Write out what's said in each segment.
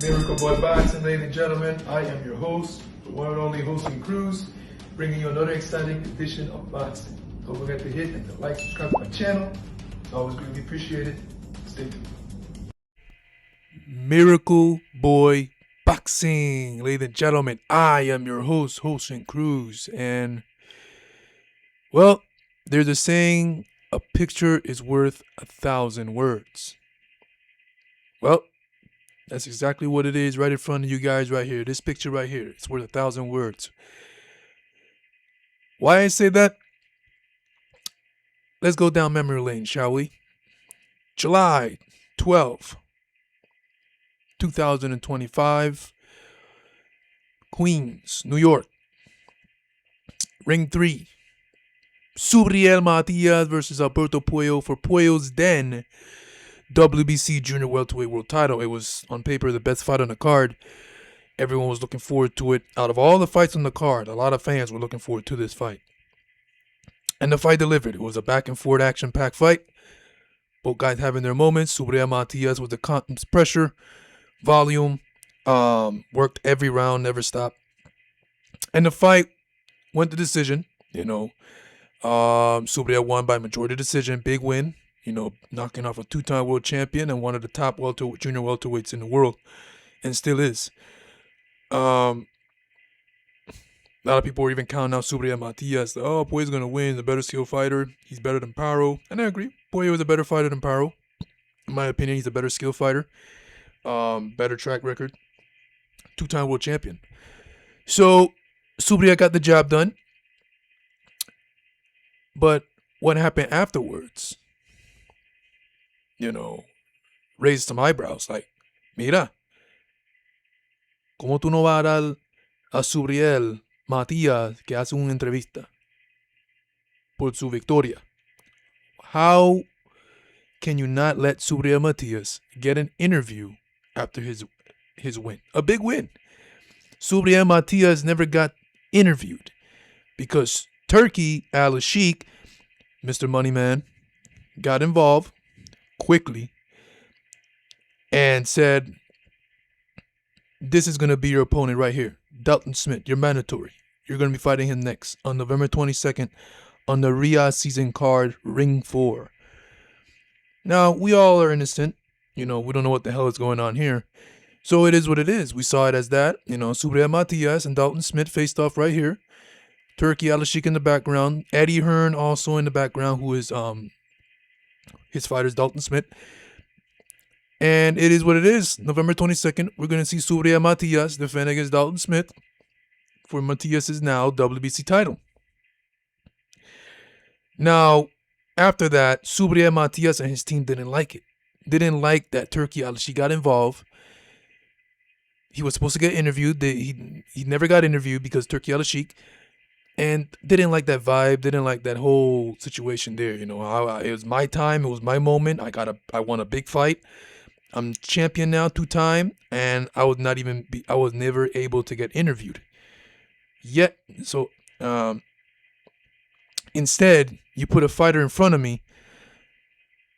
Miracle Boy Boxing, ladies and gentlemen. I am your host, the one and only hosting Cruz, bringing you another exciting edition of boxing. Don't forget to hit and to like, subscribe to my channel. It's always greatly appreciated. Stay tuned. Miracle Boy Boxing, ladies and gentlemen. I am your host, hosting Cruz, and well, there's a saying: a picture is worth 1,000 words. Well, that's exactly what it is right in front of you guys right here. This picture right here, it's worth 1,000 words. Why I say that? Let's go down memory lane, shall we? July 12, 2025, Queens, New York. Ring 3. Subriel Matias versus Alberto Puyo for Puyo's then WBC Junior Welterweight World Title. It was on paper the best fight on the card. Everyone was looking forward to it. Out of all the fights on the card, a lot of fans were looking forward to this fight. And the fight delivered. It was a back and forth action-packed fight. Both guys having their moments. Subriel Matias with the constant pressure, volume, worked every round, never stopped. And the fight went to decision. Subriel won by majority decision. Big win. Knocking off a two-time world champion and one of the top junior welterweights in the world, and still is. A lot of people were even counting out Subriel Matias. Puyo's going to win. He's a better skill fighter. He's better than Paro. And I agree. Puyo is a better fighter than Paro. In my opinion, he's a better skill fighter. Better track record. Two-time world champion. So, Subriel got the job done. But what happened afterwards, raised some eyebrows. Like, mira, ¿cómo tú no vas a dar a Subriel Matias que hace una entrevista por su victoria? How can you not let Subriel Matias get an interview after his win? A big win. Subriel Matias never got interviewed because Turki Alalshikh, Mr. Moneyman, got involved quickly and said, this is going to be your opponent right here, Dalton Smith. You're mandatory. You're going to be fighting him next on November 22nd on the Riyadh season card, Ring 4. Now, we all are innocent. We don't know what the hell is going on here. So it is what it is. We saw it as that. Subriel Matias and Dalton Smith faced off right here. Turki Alalshikh in the background. Eddie Hearn also in the background, who is his fighter's Dalton Smith. And it is what it is. November 22nd, we're going to see Subriel Matias defend against Dalton Smith for Matias' now WBC title. Now, after that, Subriel Matias and his team didn't like it. Didn't like that Turki Alalshikh got involved. He was supposed to get interviewed. He never got interviewed because Turki Alalshikh. And didn't like that vibe, didn't like that whole situation there. It was my time, it was my moment. I won a big fight. I'm champion now, 2-time, and I was never able to get interviewed. Yet, so instead, you put a fighter in front of me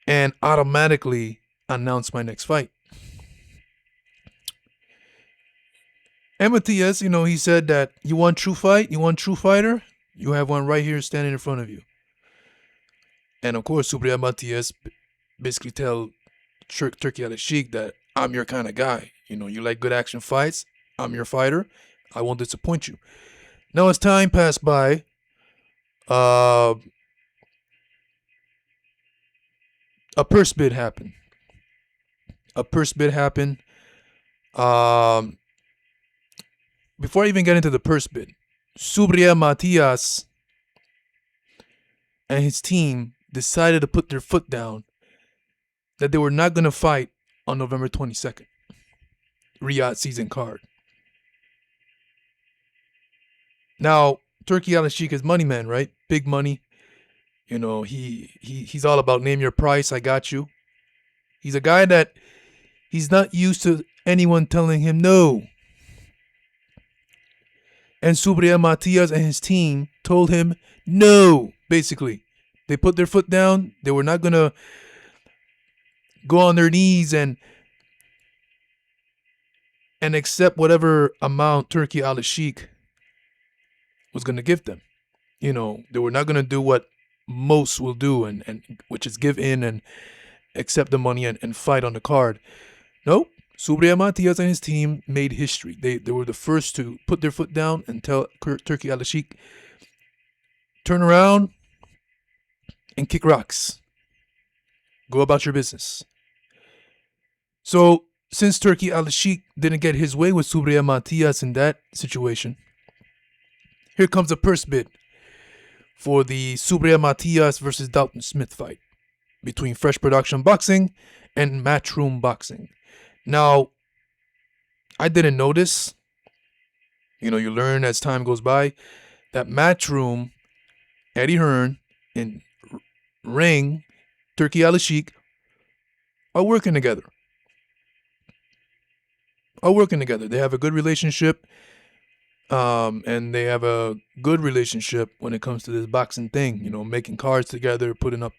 and automatically announce my next fight. And Matias, he said that you want true fight, you want true fighter, you have one right here standing in front of you. And of course, Subriel Matias basically tell Turki Alalshikh that I'm your kind of guy. You like good action fights, I'm your fighter, I won't disappoint you. Now as time passed by, a purse bid happened. Before I even get into the purse bid, Subriel Matias and his team decided to put their foot down that they were not going to fight on November 22nd, Riyadh season card. Now, Turki Alalshikh is money man, right? Big money. He's all about name your price, I got you. He's a guy that he's not used to anyone telling him no. And Subriel Matias and his team told him no, basically. They put their foot down. They were not going to go on their knees and and accept whatever amount Turki Alalshikh was going to give them. You know, they were not going to do what most will do, and which is give in and accept the money and fight on the card. No, Subriel Matias and his team made history. They were the first to put their foot down and tell Turki Alalshikh, turn around and kick rocks. Go about your business. So, since Turki Alalshikh didn't get his way with Subriel Matias in that situation, here comes a purse bid for the Subriel Matias versus Dalton Smith fight between Fresh Production Boxing and Matchroom Boxing. Now, I didn't know this. You know, you learn as time goes by that Matchroom, Eddie Hearn, and Ring, Turki Alalshikh are working together. They have a good relationship. And they have a good relationship when it comes to this boxing thing, you know, making cards together, putting up,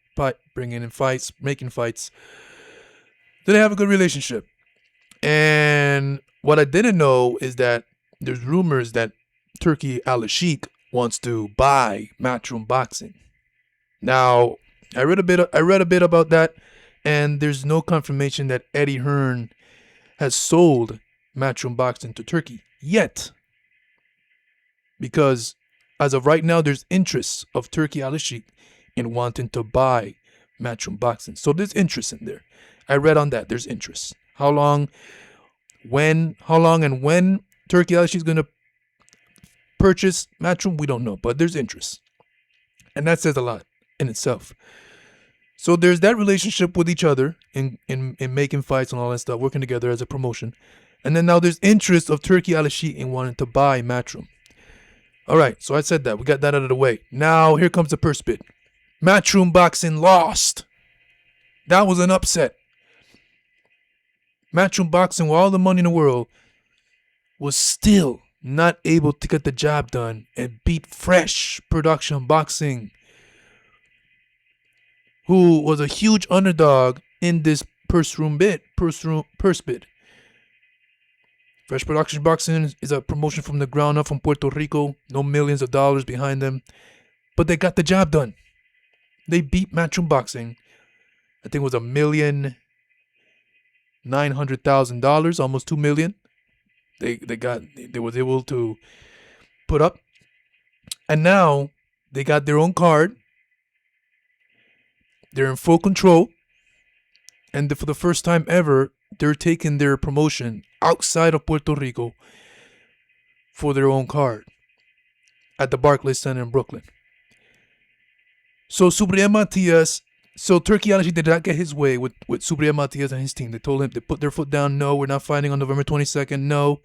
bringing in fights, making fights. So they have a good relationship. And what I didn't know is that there's rumors that Turki Alalshikh wants to buy Matchroom Boxing. Now, I read a bit about that, and there's no confirmation that Eddie Hearn has sold Matchroom Boxing to Turki yet. Because as of right now, there's interest of Turki Alalshikh in wanting to buy Matchroom Boxing. So there's interest in there. I read on that. There's interest. How long and when Turki Alalshikh is going to purchase Matchroom, we don't know. But there's interest. And that says a lot in itself. So there's that relationship with each other in making fights and all that stuff, working together as a promotion. And then now there's interest of Turki Alalshikh in wanting to buy Matchroom. All right, so I said that. We got that out of the way. Now, here comes the purse bid. Matchroom Boxing lost. That was an upset. Matchroom Boxing, with all the money in the world, was still not able to get the job done and beat Fresh Production Boxing, who was a huge underdog in this purse bid. Fresh Production Boxing is a promotion from the ground up from Puerto Rico. No millions of dollars behind them. But they got the job done. They beat Matchroom Boxing. I think it was $1,900,000, almost $2 million. They was able to put up. And now they got their own card. They're in full control. And for the first time ever, they're taking their promotion outside of Puerto Rico for their own card at the Barclays Center in Brooklyn. So Turki Alalshikh did not get his way with Subriel Matias and his team. They told him, they put their foot down. No, we're not fighting on November 22nd. No,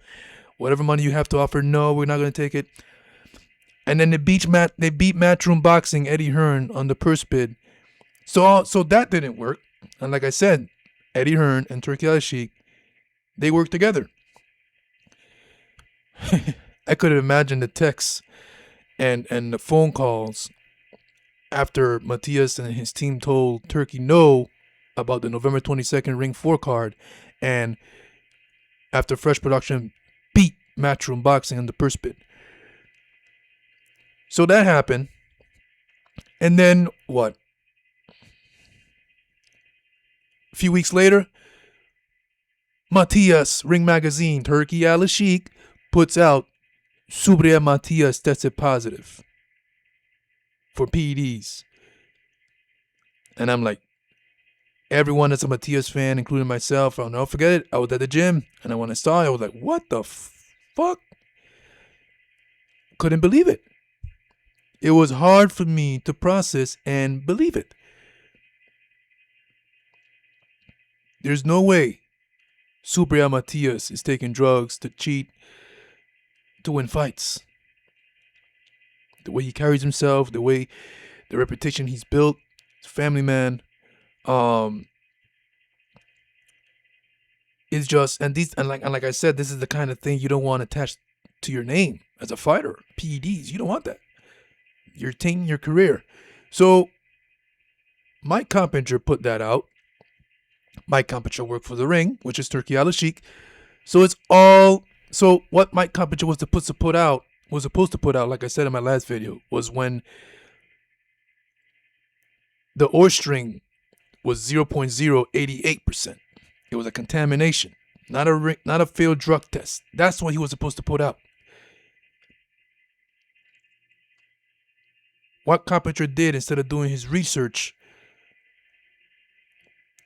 whatever money you have to offer. No, we're not going to take it. And then they beat Matchroom Boxing, Eddie Hearn, on the purse bid. So that didn't work. And like I said, Eddie Hearn and Turki Alalshikh, they work together. I could have imagined the texts and the phone calls after Matias and his team told Turki no about the November 22nd Ring 4 card, and after Fresh Production beat Matchroom Boxing on the purse bid. So that happened. And then what? A few weeks later, Matias, Ring Magazine, Turki Alalshikh puts out Subriel Matias tested positive for PEDs. And I'm like, everyone that's a Matias fan, including myself, I'll never forget it. I was at the gym, and when I saw it, I was like, what the fuck? Couldn't believe it. It was hard for me to process and believe it. There's no way Subriel Matias is taking drugs to cheat, to win fights. The way he carries himself, the reputation he's built, he's a family man, is just, and like I said, this is the kind of thing you don't want attached to your name as a fighter. PEDs, you don't want that. You're tainting your career. So Mike Coppinger put that out. Mike Coppinger worked for The Ring, which is Turki Alalshikh. So it's all. So what Mike Carpenter was supposed to put out, like I said in my last video, was when the ore string was 0.088%. It was a contamination, not a failed drug test. That's what he was supposed to put out. What Carpenter did, instead of doing his research,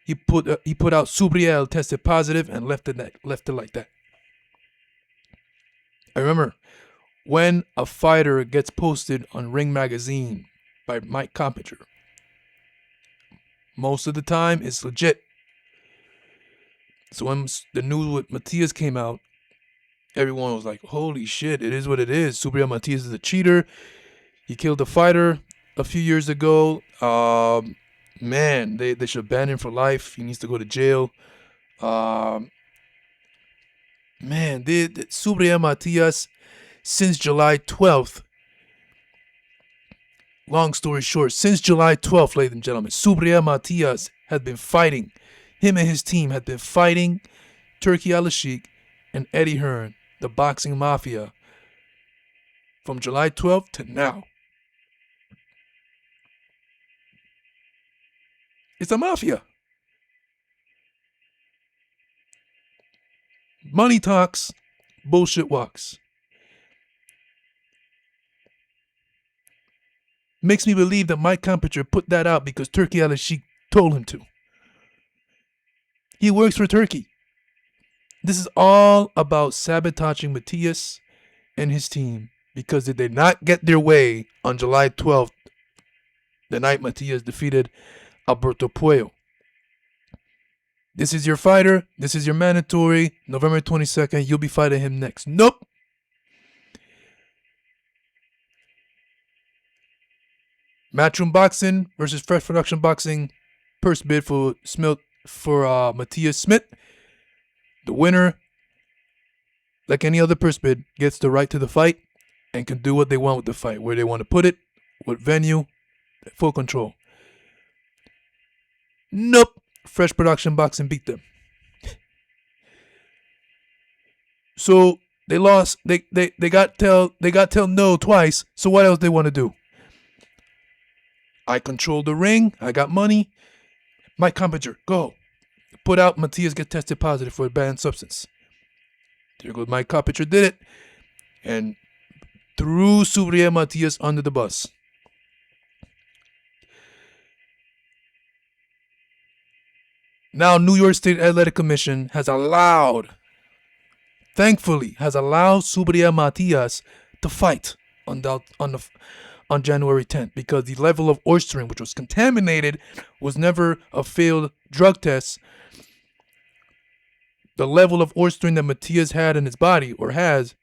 he put out Subriel tested positive and left it like that. I remember when a fighter gets posted on Ring Magazine by Mike Carpenter, most of the time it's legit. So when the news with Matias came out, everyone was like, holy shit, it is what it is. Subriel Matias is a cheater. He killed a fighter a few years ago. Man, they should ban him for life. He needs to go to jail. Man, Subriel Matias, since July 12th, long story short, since July 12th, ladies and gentlemen, Subriel Matias has been fighting. Him and his team had been fighting Turki Alalshikh and Eddie Hearn, the boxing mafia, from July 12th to now. It's a mafia. Money talks, bullshit walks. Makes me believe that Mike Carpenter put that out because Turki Alalshikh told him to. He works for Turkey. This is all about sabotaging Matias and his team because they did not get their way on July 12th, the night Matias defeated Alberto Puyo. This is your fighter. This is your mandatory. November 22nd, you'll be fighting him next. Nope. Matchroom Boxing versus Fresh Production Boxing. Purse bid for Matias Smith. The winner, like any other purse bid, gets the right to the fight and can do what they want with the fight, where they want to put it, what venue, full control. Nope. Fresh Production Boxing beat them. So they lost. They got tell no twice. So what else they want to do? I control the ring. I got money. Mike Carpenter, go. Put out Matias get tested positive for a banned substance. There goes Mike Carpenter, did it. And threw Subriel Matias under the bus. Now, New York State Athletic Commission thankfully has allowed Subriel Matias to fight on January 10th because the level of oystering, which was contaminated, was never a failed drug test. The level of oystering that Matias had in his body, or has,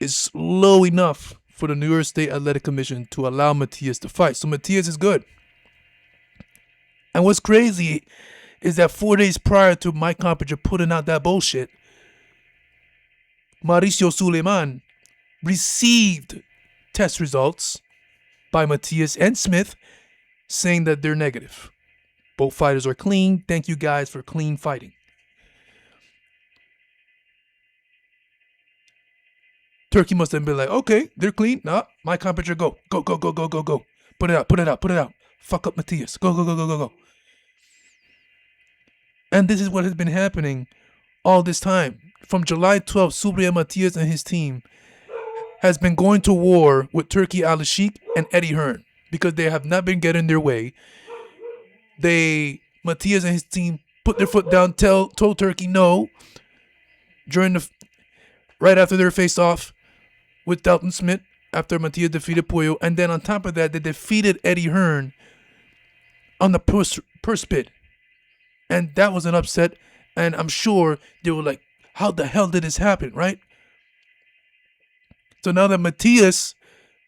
is low enough for the New York State Athletic Commission to allow Matias to fight. So Matias is good. And what's crazy is that 4 days prior to Mike Carpenter putting out that bullshit, Mauricio Suleiman received test results by Matias and Smith saying that they're negative. Both fighters are clean. Thank you guys for clean fighting. Turkey must have been like, okay, they're clean. Nah, Mike Carpenter, go. Go. Put it out. Fuck up Matias. Go. And this is what has been happening all this time. From July 12th, Subriel Matias and his team has been going to war with Turki Alalshikh and Eddie Hearn because they have not been getting their way. Matias and his team put their foot down, told Turkey no right after their face-off with Dalton Smith after Matias defeated Puyo. And then on top of that, they defeated Eddie Hearn on the purse bid. And that was an upset. And I'm sure they were like, how the hell did this happen, right? So now that Matias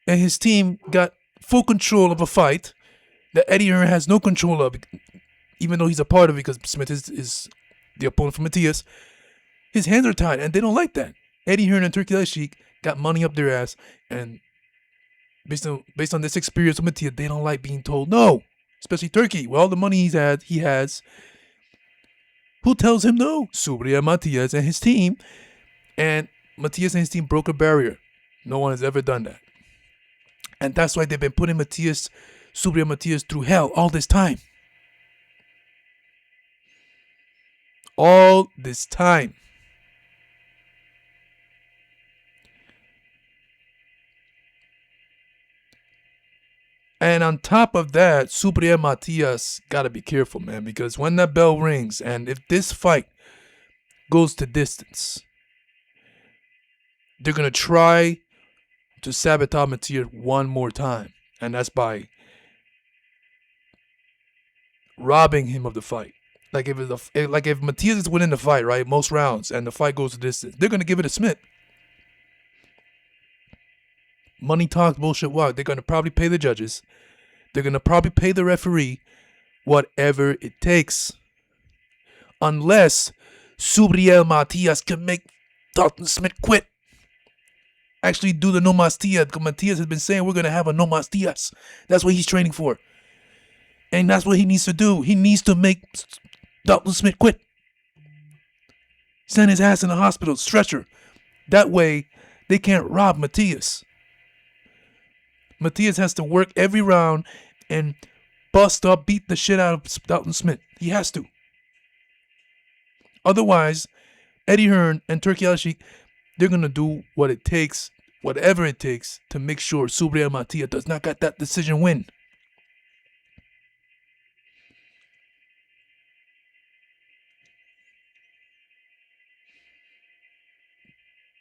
and his team got full control of a fight that Eddie Hearn has no control of, even though he's a part of it because Smith is the opponent for Matias, his hands are tied and they don't like that. Eddie Hearn and Turki Alalshikh got money up their ass, and based on this experience with Matias, they don't like being told no. Especially Turkey, with all the money he has. Who tells him no? Subriel Matias and his team. And Matias and his team broke a barrier. No one has ever done that. And that's why they've been putting Subriel Matias through hell all this time. All this time. And on top of that, Subriel Matias gotta be careful, man, because when that bell rings and if this fight goes to distance, they're gonna try to sabotage Matias one more time, and that's by robbing him of the fight. Like if Matias is winning the fight, right, most rounds, and the fight goes to distance, they're gonna give it to Smith. Money talks, bullshit walk. They're gonna probably pay the judges. They're gonna probably pay the referee, whatever it takes. Unless Subriel Matias can make Dalton Smith quit. Actually do the no mas tias, because Matias has been saying we're gonna have a no mas tias. That's what he's training for. And that's what he needs to do. He needs to make Dalton Smith quit. Send his ass in the hospital, stretcher. That way, they can't rob Matias. Matias has to work every round and bust up, beat the shit out of Dalton Smith. He has to. Otherwise, Eddie Hearn and Turki Alalshikh, they're going to do what it takes, whatever it takes, to make sure Subriel Matias does not get that decision win.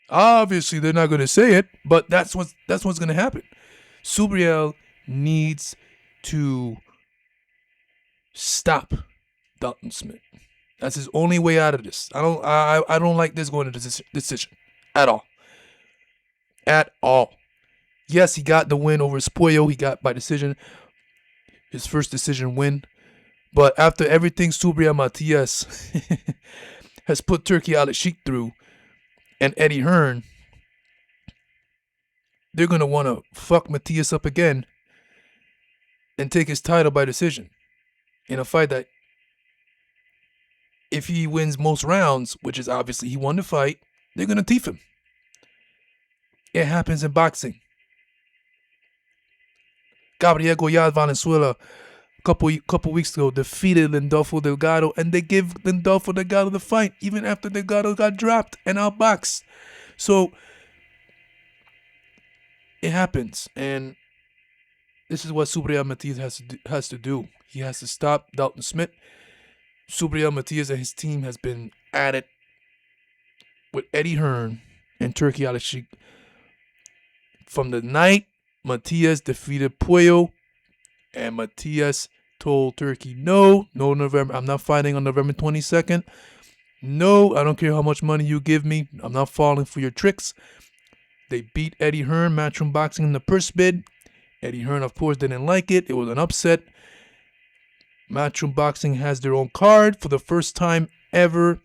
Obviously, they're not going to say it, but that's what's going to happen. Subriel needs to stop Dalton Smith. That's his only way out of this. I don't like this going to this decision at all. At all. Yes, he got the win over Puyo. He got by decision. His first decision win. But after everything Subriel Matias has put Turki Alalshikh through, and Eddie Hearn, they're going to want to fuck Matias up again and take his title by decision in a fight that, if he wins most rounds, which is obviously he won the fight, they're going to teeth him. It happens in boxing. Gabriel Goyard Valenzuela a couple weeks ago defeated Lindolfo Delgado, and they give Lindolfo Delgado the fight even after Delgado got dropped and outboxed. So it happens, and this is what Subriel Matias has to do. He has to stop Dalton Smith. Subriel Matias and his team has been at it with Eddie Hearn and Turki Alalshikh from the night Matias defeated Puyo, and Matias told Turki, no November, I'm not fighting on November 22nd. No, I don't care how much money you give me. I'm not falling for your tricks. They beat Eddie Hearn, Matchroom Boxing, in the purse bid. Eddie Hearn, of course, didn't like it. It was an upset. Matchroom Boxing has their own card for the first time ever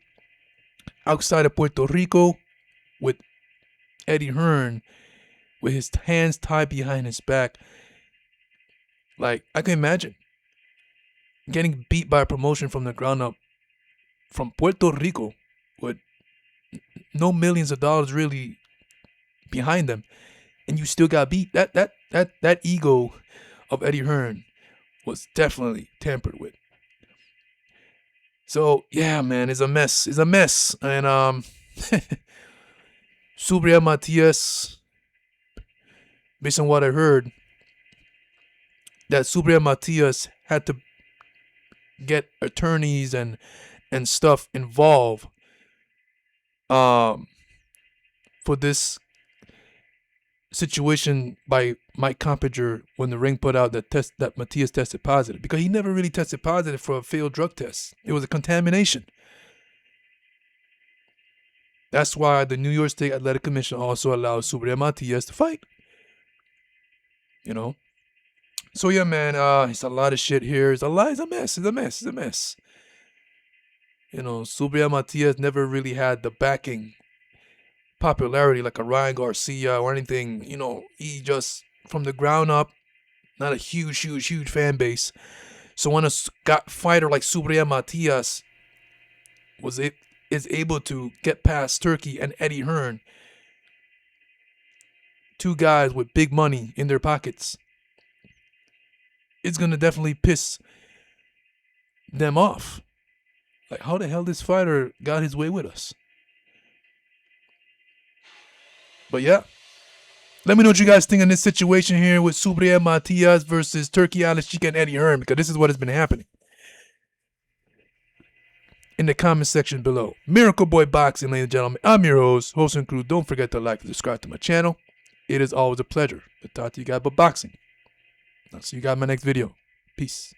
outside of Puerto Rico, with Eddie Hearn with his hands tied behind his back. Like, I can imagine getting beat by a promotion from the ground up from Puerto Rico with no millions of dollars really behind them, and you still got beat. That ego of Eddie Hearn was definitely tampered with. So yeah, man, it's a mess. It's a mess. And Subriel Matias, based on what I heard, that Subriel Matias had to get attorneys and stuff involved for this situation by Mike Compinger when the ring put out that Matias tested positive, because he never really tested positive for a failed drug test. It was a contamination. That's why the New York State Athletic Commission also allowed Subriel Matias to fight. You know? So yeah, man, it's a lot of shit here. It's a mess. It's a mess. You know, Subriel Matias never really had the backing popularity like a Ryan Garcia or anything. You know, he just, from the ground up, not a huge fan base. So when a fighter like Subriel Matias is able to get past Turki and Eddie Hearn, two guys with big money in their pockets, it's gonna definitely piss them off. Like, how the hell this fighter got his way with us? But yeah, let me know what you guys think in this situation here with Subriel Matias versus Turki Alalshikh and Eddie Hearn, because this is what has been happening. In the comment section below. Miracle Boy Boxing, ladies and gentlemen. I'm your host, and crew. Don't forget to like and subscribe to my channel. It is always a pleasure to talk to you guys about boxing. I'll see you guys in my next video. Peace.